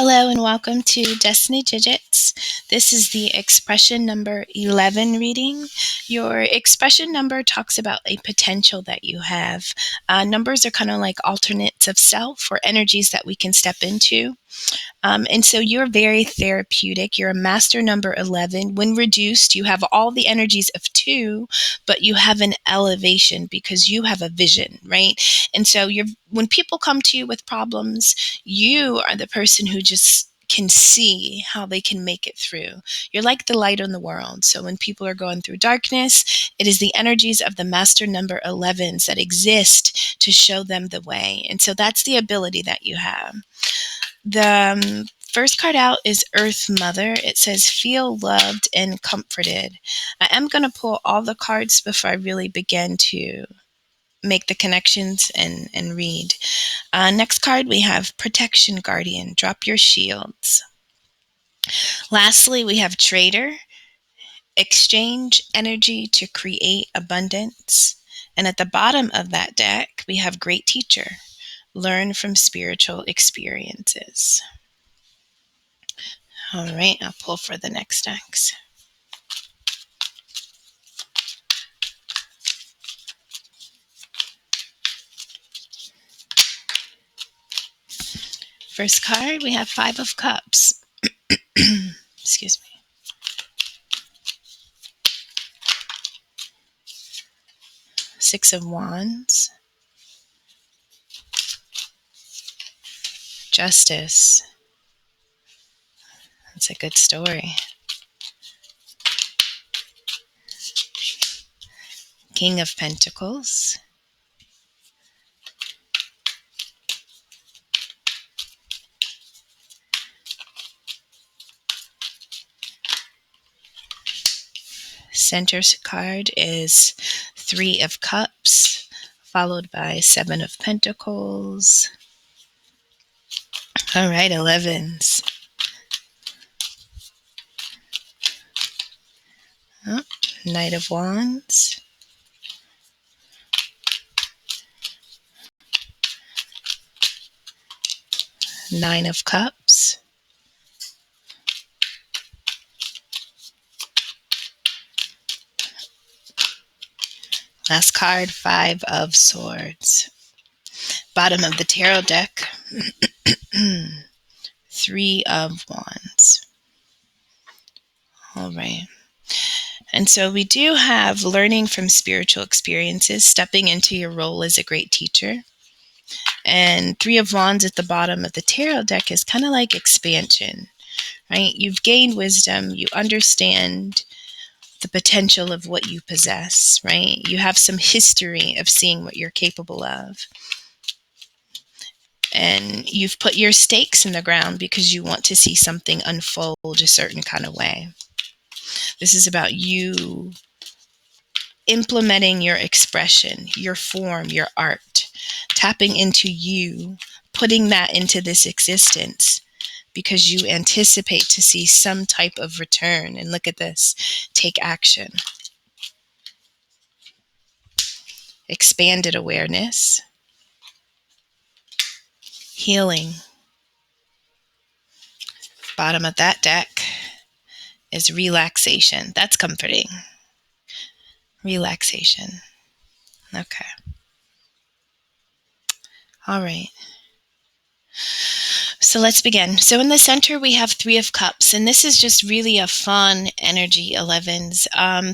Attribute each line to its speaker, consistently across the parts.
Speaker 1: Hello and welcome to Destiny Digits. This is the expression number 11 reading. Your expression number talks about a potential that you have. Numbers are kind of like alternates of self or energies that we can step into. And so you're very therapeutic. You're a master number 11. When reduced, you have all the energies of 2, but you have an elevation because you have a vision, right? And so when people come to you with problems, you are the person who just can see how they can make it through. You're like the light in the world. So when people are going through darkness, it is the energies of the master number 11s that exist to show them the way. And so that's the ability that you have. The first card out is Earth Mother. It says, feel loved and comforted. I am going to pull all the cards before I really begin to make the connections and read. Next card, we have Protection Guardian. Drop your shields. Lastly, we have Trader. Exchange energy to create abundance. And at the bottom of that deck, we have Great Teacher. Learn from spiritual experiences. All right, I'll pull for the next decks. First card, we have Five of Cups. Excuse me. Six of Wands. Justice. That's a good story. King of Pentacles. Center card is Three of Cups, followed by Seven of Pentacles. All right, 11s. Oh, Knight of Wands. Nine of Cups. Last card, Five of Swords. Bottom of the tarot deck, Three of Wands. All right. And so we do have learning from spiritual experiences, stepping into your role as a great teacher. And Three of Wands at the bottom of the tarot deck is kind of like expansion, right? You've gained wisdom. You understand the potential of what you possess, right? You have some history of seeing what you're capable of. And you've put your stakes in the ground because you want to see something unfold a certain kind of way. This is about you implementing your expression, your form, your art, tapping into you, putting that into this existence because you anticipate to see some type of return. And look at this, take action. Expanded awareness, healing. Bottom of that deck is relaxation. That's comforting. Relaxation. Okay. All right. So let's begin. So in the center, we have Three of Cups, and this is just really a fun energy, 11s.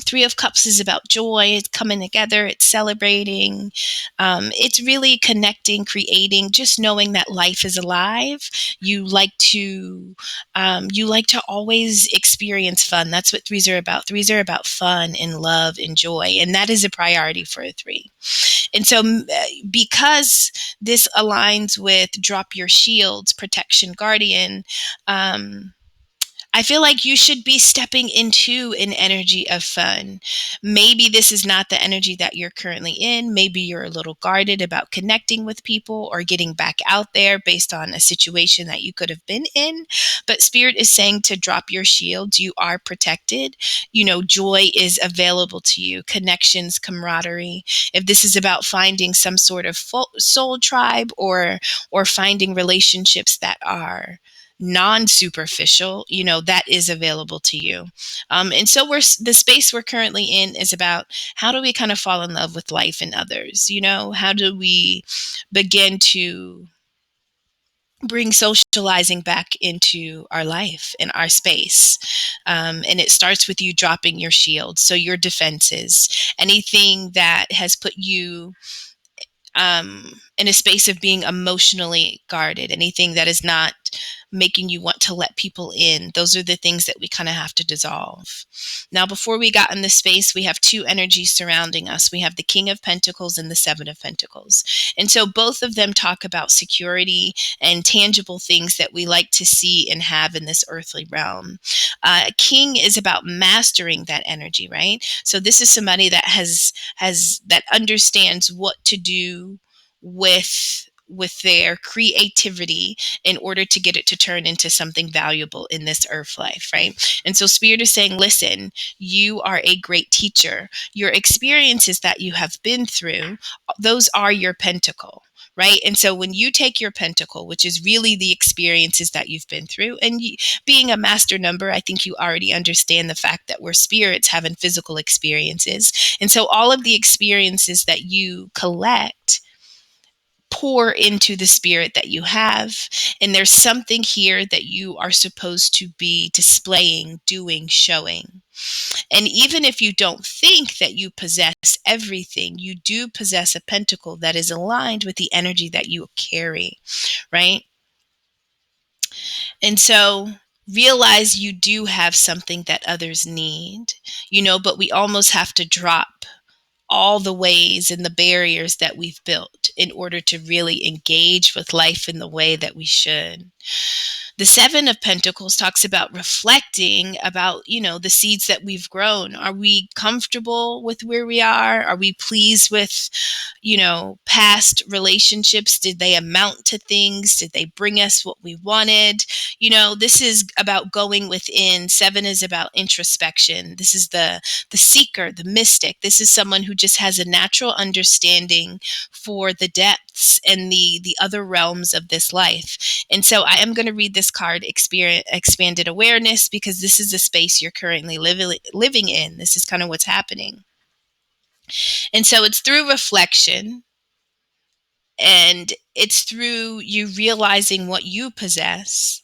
Speaker 1: Three of Cups is about joy. It's coming together. It's celebrating. It's really connecting, creating, just knowing that life is alive. You like to always experience fun. That's what threes are about. Threes are about fun and love and joy, and that is a priority for a three. And so because this aligns with Drop Your Shields, Protection Guardian, I feel like you should be stepping into an energy of fun. Maybe this is not the energy that you're currently in. Maybe you're a little guarded about connecting with people or getting back out there based on a situation that you could have been in. But Spirit is saying to drop your shields. You are protected. Joy is available to you. Connections, camaraderie. If this is about finding some sort of soul tribe or finding relationships that are non-superficial, that is available to you. And so the space we're currently in is about how do we kind of fall in love with life and others. How do we begin to bring socializing back into our life and our space. And it starts with you dropping your shield. So your defenses, anything that has put you in a space of being emotionally guarded, anything that is not making you want to let people in, those are the things that we kind of have to dissolve. Now, before we got in this space, we have two energies surrounding us. We have the King of Pentacles and the Seven of Pentacles. And so both of them talk about security and tangible things that we like to see and have in this earthly realm. King is about mastering that energy, right? So this is somebody that has that understands what to do with their creativity in order to get it to turn into something valuable in this earth life, right? And so Spirit is saying, listen, you are a great teacher. Your experiences that you have been through, those are your pentacle. Right. And so when you take your pentacle, which is really the experiences that you've been through, and being a master number, I think you already understand the fact that we're spirits having physical experiences. And so all of the experiences that you collect pour into the spirit that you have. And there's something here that you are supposed to be displaying, doing, showing. And even if you don't think that you possess everything, you do possess a pentacle that is aligned with the energy that you carry, right? And so realize you do have something that others need, but we almost have to drop all the ways and the barriers that we've built in order to really engage with life in the way that we should. The Seven of Pentacles talks about reflecting about, the seeds that we've grown. Are we comfortable with where we are? Are we pleased with, past relationships? Did they amount to things? Did they bring us what we wanted? This is about going within. Seven is about introspection. This is the seeker, the mystic. This is someone who just has a natural understanding for the depths and the other realms of this life. And so I am going to read this card, Expanded Awareness, because this is the space you're currently living in. This is kind of what's happening. And so it's through reflection, and it's through you realizing what you possess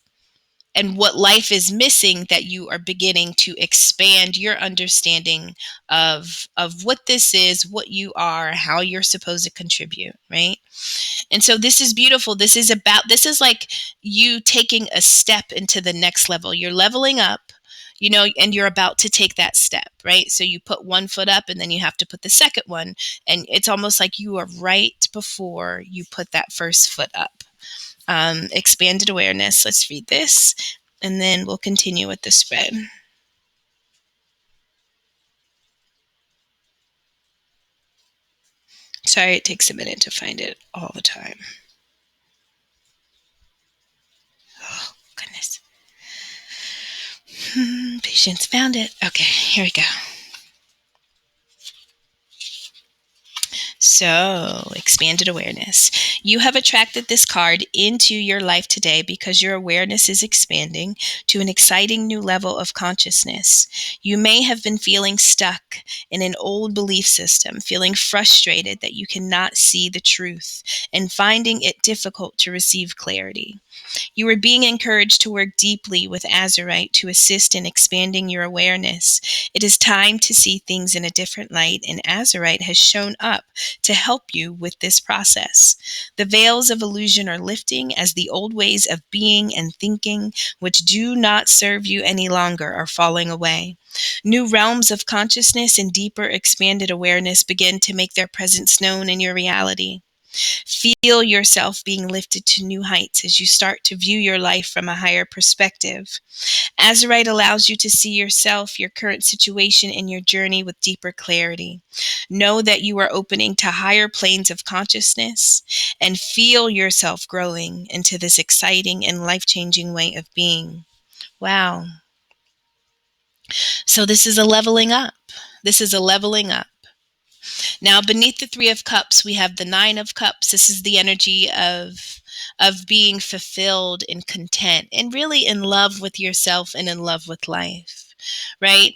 Speaker 1: and what life is missing that you are beginning to expand your understanding of what this is, what you are, how you're supposed to contribute, right? And so this is beautiful. This is like you taking a step into the next level. You're leveling up, and you're about to take that step, right? So you put one foot up and then you have to put the second one. And it's almost like you are right before you put that first foot up. Expanded Awareness. Let's read this and then we'll continue with the spread. Sorry, it takes a minute to find it all the time. Oh, goodness. Patience, found it. Okay, here we go. So, Expanded Awareness. You have attracted this card into your life today because your awareness is expanding to an exciting new level of consciousness. You may have been feeling stuck in an old belief system, feeling frustrated that you cannot see the truth, and finding it difficult to receive clarity. You are being encouraged to work deeply with Azurite to assist in expanding your awareness. It is time to see things in a different light, and Azurite has shown up to help you with this process. The veils of illusion are lifting as the old ways of being and thinking, which do not serve you any longer, are falling away. New realms of consciousness and deeper expanded awareness begin to make their presence known in your reality. Feel yourself being lifted to new heights as you start to view your life from a higher perspective. Azurite allows you to see yourself, your current situation, and your journey with deeper clarity. Know that you are opening to higher planes of consciousness and feel yourself growing into this exciting and life-changing way of being. Wow. So this is a leveling up. This is a leveling up. Now, beneath the Three of Cups, we have the Nine of Cups. This is the energy of of being fulfilled and content and really in love with yourself and in love with life, right?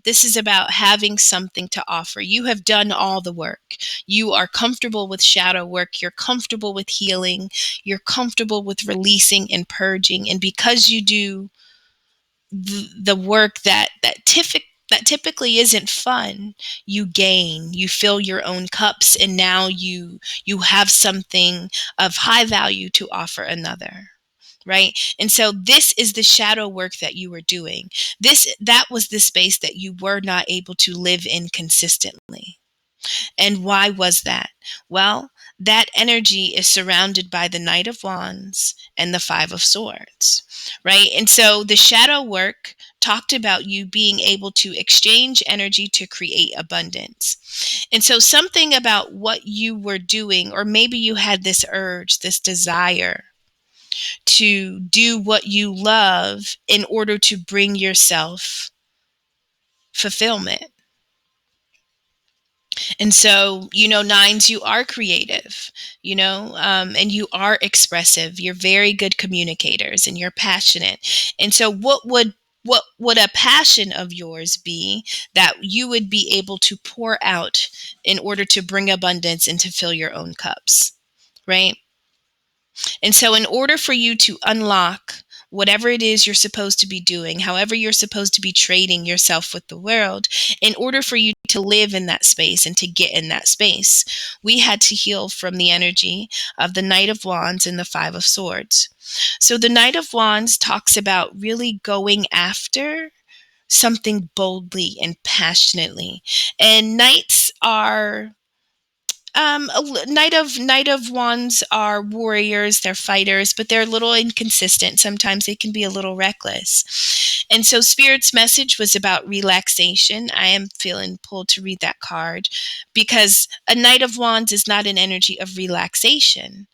Speaker 1: This is about having something to offer. You have done all the work. You are comfortable with shadow work. You're comfortable with healing. You're comfortable with releasing and purging. And because you do the work that typically isn't fun, you gain, you fill your own cups, and now you have something of high value to offer another, right? And so this is the shadow work that you were doing. That was the space that you were not able to live in consistently. And why was that? Well, that energy is surrounded by the Knight of Wands and the Five of Swords, right? And so the shadow work talked about you being able to exchange energy to create abundance. And so something about what you were doing, or maybe you had this urge, this desire to do what you love in order to bring yourself fulfillment. And so, nines, you are creative, and you are expressive. You're very good communicators and you're passionate. And so what would a passion of yours be that you would be able to pour out in order to bring abundance and to fill your own cups, right? And so, in order for you to unlock whatever it is you're supposed to be doing, however you're supposed to be trading yourself with the world, in order for you to live in that space and to get in that space, we had to heal from the energy of the Knight of Wands and the Five of Swords. So, the Knight of Wands talks about really going after something boldly and passionately. And knights are Knight of Wands are warriors, they're fighters, but they're a little inconsistent. Sometimes they can be a little reckless. And so Spirit's message was about relaxation. I am feeling pulled to read that card because a Knight of Wands is not an energy of relaxation.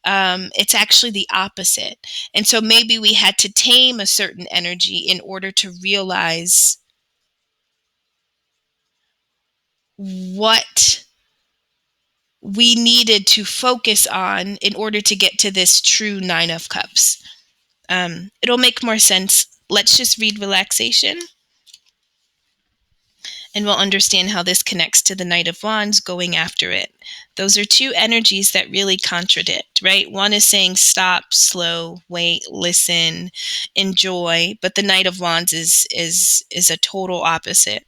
Speaker 1: It's actually the opposite. And so maybe we had to tame a certain energy in order to realize what we needed to focus on in order to get to this true Nine of Cups. It'll make more sense. Let's just read relaxation and we'll understand how this connects to the Knight of Wands going after it. Those are two energies that really contradict, right? One is saying stop, slow, wait, listen, enjoy, but the Knight of Wands is a total opposite.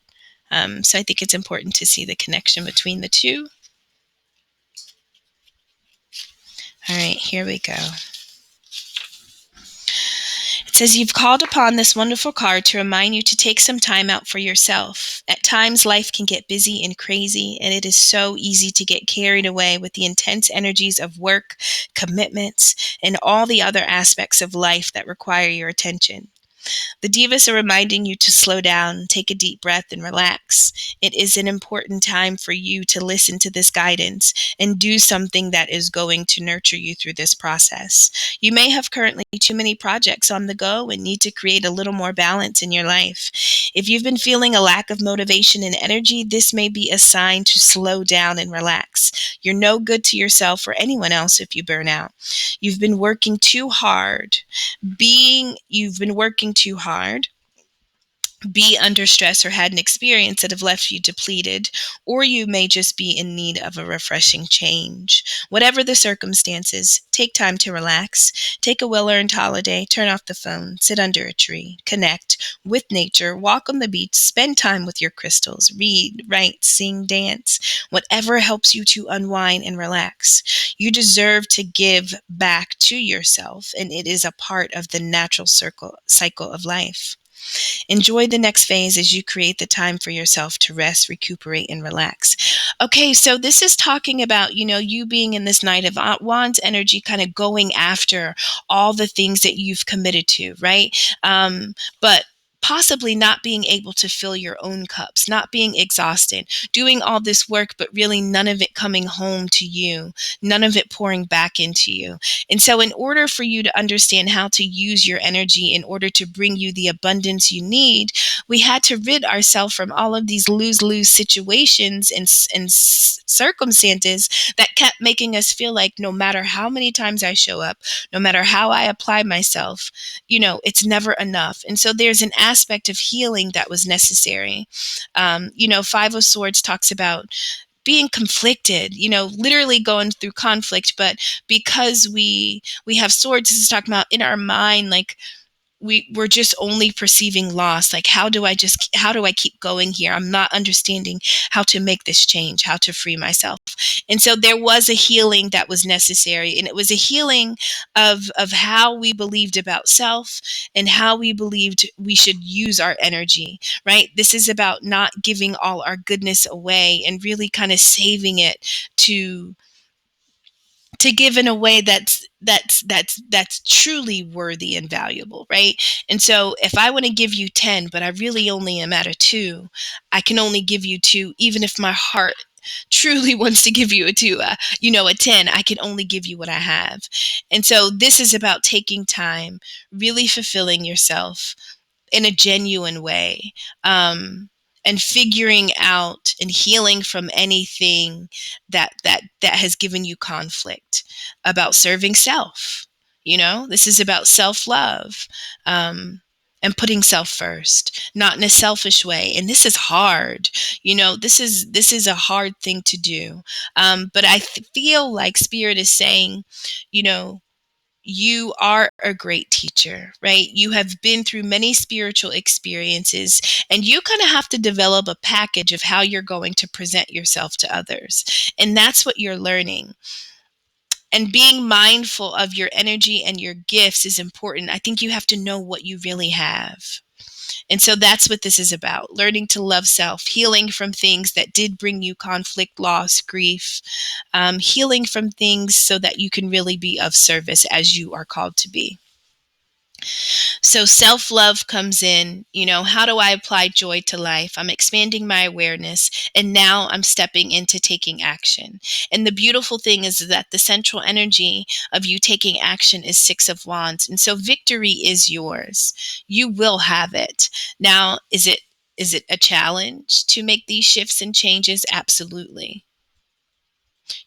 Speaker 1: So I think it's important to see the connection between the two. All right, here we go. It says, you've called upon this wonderful card to remind you to take some time out for yourself. At times, life can get busy and crazy, and it is so easy to get carried away with the intense energies of work, commitments, and all the other aspects of life that require your attention. The Devas are reminding you to slow down, take a deep breath, and relax. It is an important time for you to listen to this guidance and do something that is going to nurture you through this process. You may have currently too many projects on the go and need to create a little more balance in your life. If you've been feeling a lack of motivation and energy, this may be a sign to slow down and relax. You're no good to yourself or anyone else if you burn out. You've been working too hard you've been working too hard, be under stress, or had an experience that have left you depleted, or you may just be in need of a refreshing change. Whatever the circumstances, take time to relax, take a well-earned holiday, turn off the phone, sit under a tree, connect with nature, walk on the beach, spend time with your crystals, read, write, sing, dance, whatever helps you to unwind and relax. You deserve to give back to yourself, and it is a part of the natural cycle of life. Enjoy the next phase as you create the time for yourself to rest, recuperate, and relax. Okay, so this is talking about, you being in this Knight of Wands energy, kind of going after all the things that you've committed to, right? But possibly not being able to fill your own cups, not being exhausted, doing all this work, but really none of it coming home to you, none of it pouring back into you. And so, in order for you to understand how to use your energy in order to bring you the abundance you need, we had to rid ourselves from all of these lose-lose situations and circumstances that kept making us feel like no matter how many times I show up, no matter how I apply myself, it's never enough. And so there's an aspect of healing that was necessary. Five of Swords talks about being conflicted, literally going through conflict, but because we have swords, this is talking about in our mind, like we're just only perceiving loss. Like, how do I keep going here? I'm not understanding how to make this change, how to free myself. And so there was a healing that was necessary, and it was a healing of how we believed about self and how we believed we should use our energy, right? This is about not giving all our goodness away and really kind of saving it to give in a way that's truly worthy and valuable, right? And so if I want to give you 10, but I really only am at a 2, I can only give you 2, even if my heart truly wants to give you a 2, a 10, I can only give you what I have. And so this is about taking time, really fulfilling yourself in a genuine way, and figuring out and healing from anything that has given you conflict, about serving self. This is about self-love, and putting self first, not in a selfish way. And this is hard. This is a hard thing to do. But I feel like Spirit is saying, you know you are a great teacher, right? You have been through many spiritual experiences, and you kind of have to develop a package of how you're going to present yourself to others. And that's what you're learning. And being mindful of your energy and your gifts is important. I think you have to know what you really have. And so that's what this is about: learning to love self, healing from things that did bring you conflict, loss, grief, healing from things so that you can really be of service as you are called to be. So self love comes in, how do I apply joy to life? I'm expanding my awareness, and now I'm stepping into taking action. And the beautiful thing is that the central energy of you taking action is Six of Wands. And so victory is yours. You will have it. Now, is it a challenge to make these shifts and changes? Absolutely.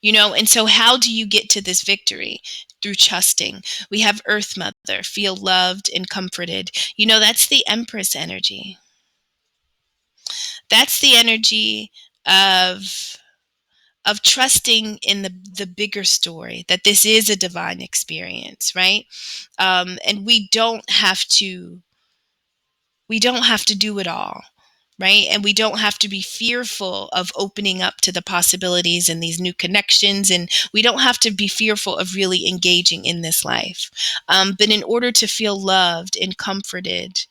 Speaker 1: And so how do you get to this victory? Through trusting. We have Earth Mother, feel loved and comforted. That's the Empress energy. That's the energy of trusting in the bigger story, that this is a divine experience, right? And we don't have to do it all, right? And we don't have to be fearful of opening up to the possibilities and these new connections. And we don't have to be fearful of really engaging in this life. But in order to feel loved and comforted,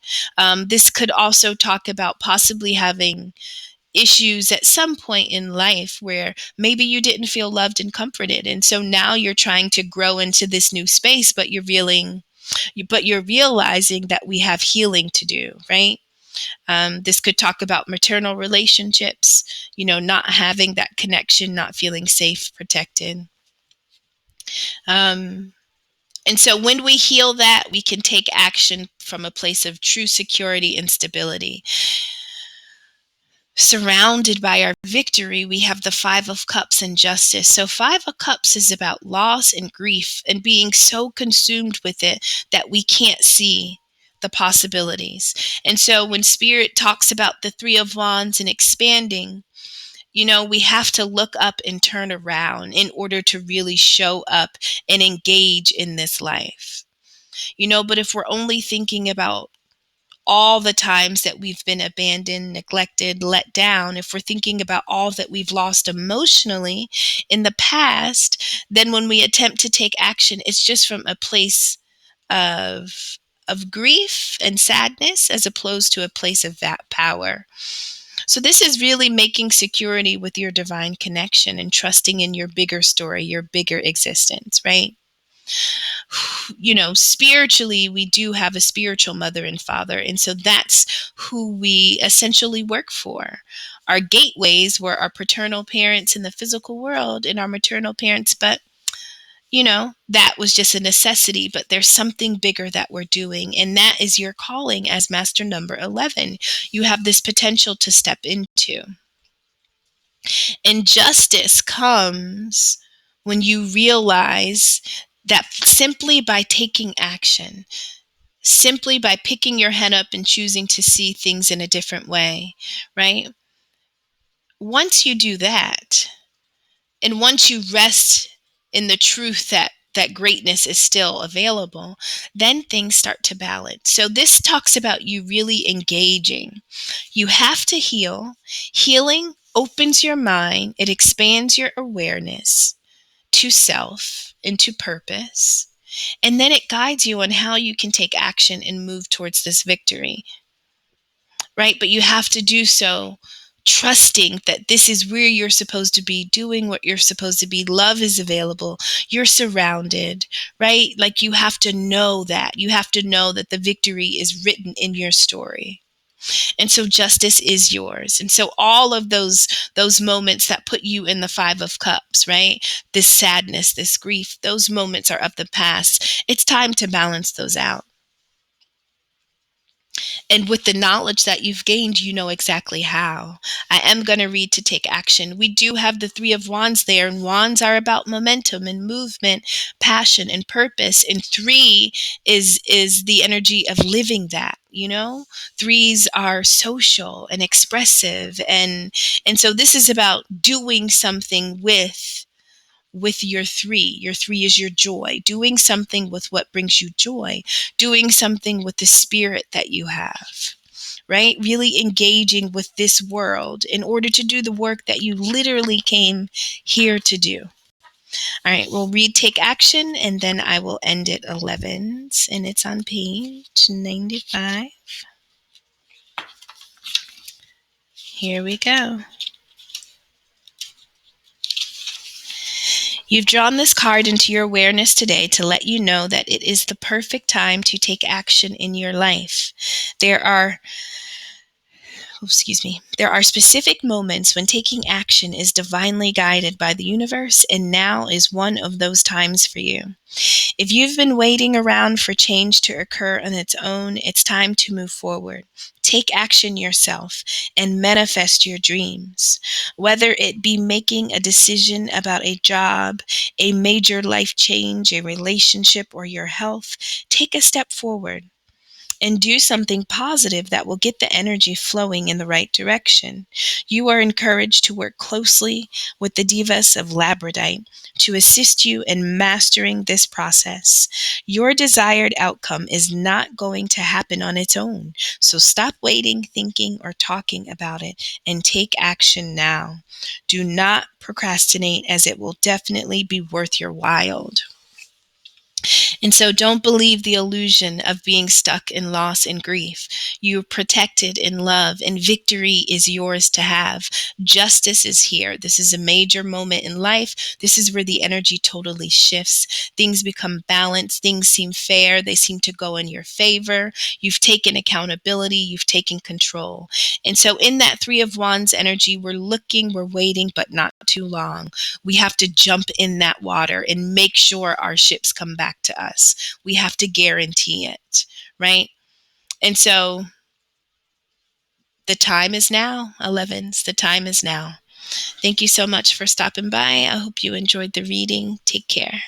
Speaker 1: this could also talk about possibly having issues at some point in life where maybe you didn't feel loved and comforted. And so now you're trying to grow into this new space, but you're realizing that we have healing to do, right? This could talk about maternal relationships, not having that connection, not feeling safe, protected. Um, and so when we heal that, we can take action from a place of true security and stability. Surrounded by our victory, we have the Five of Cups and Justice. So Five of Cups is about loss and grief and being so consumed with it that we can't see the possibilities. And so when Spirit talks about the Three of Wands and expanding, we have to look up and turn around in order to really show up and engage in this life. But if we're only thinking about all the times that we've been abandoned, neglected, let down, if we're thinking about all that we've lost emotionally in the past, then when we attempt to take action, it's just from a place of grief and sadness as opposed to a place of that power. So this is really making security with your divine connection and trusting in your bigger story, your bigger existence, right? Spiritually, we do have a spiritual mother and father. And so that's who we essentially work for. Our gateways were our paternal parents in the physical world and our maternal parents. But, that was just a necessity. But there's something bigger that we're doing. And that is your calling as master number 11. You have this potential to step into. And justice comes when you realize that simply by taking action, simply by picking your head up and choosing to see things in a different way, right? Once you do that, and once you rest in the truth that greatness is still available, then things start to balance. So this talks about you really engaging. You have to heal. Healing opens your mind. It expands your awareness to self and to purpose. And then it guides you on how you can take action and move towards this victory, right? But you have to do so trusting that this is where you're supposed to be, doing what you're supposed to be. Love is available. You're surrounded, right? Like you have to know that. You have to know that the victory is written in your story. And so justice is yours. And so all of those moments that put you in the 5 of Cups, right? This sadness, this grief, those moments are of the past. It's time to balance those out. And with the knowledge that you've gained, you know exactly how. I am going to read to take action. We do have the 3 of Wands there, and wands are about momentum and movement, passion and purpose. And 3 is the energy of living that, Threes are social and expressive, and so this is about doing something with your 3. Your 3 is your joy, doing something with what brings you joy, doing something with the spirit that you have, right? Really engaging with this world in order to do the work that you literally came here to do. All right, we'll read Take Action, and then I will end at 11s, and it's on page 95. Here we go. You've drawn this card into your awareness today to let you know that it is the perfect time to take action in your life. There are specific moments when taking action is divinely guided by the universe, and now is one of those times for you. If you've been waiting around for change to occur on its own, it's time to move forward. Take action yourself and manifest your dreams. Whether it be making a decision about a job, a major life change, a relationship, or your health, take a step forward and do something positive that will get the energy flowing in the right direction. You are encouraged to work closely with the Devas of Labradorite to assist you in mastering this process. Your desired outcome is not going to happen on its own, so stop waiting, thinking, or talking about it and take action now. Do not procrastinate, as it will definitely be worth your while. And so don't believe the illusion of being stuck in loss and grief. You're protected in love, and victory is yours to have. Justice is here. This is a major moment in life. This is where the energy totally shifts. Things become balanced. Things seem fair. They seem to go in your favor. You've taken accountability. You've taken control. And so in that 3 of Wands energy, we're waiting, but not too long. We have to jump in that water and make sure our ships come back to us. We have to guarantee it, right? And so the time is now, 11s. The time is now. Thank you so much for stopping by. I hope you enjoyed the reading. Take care.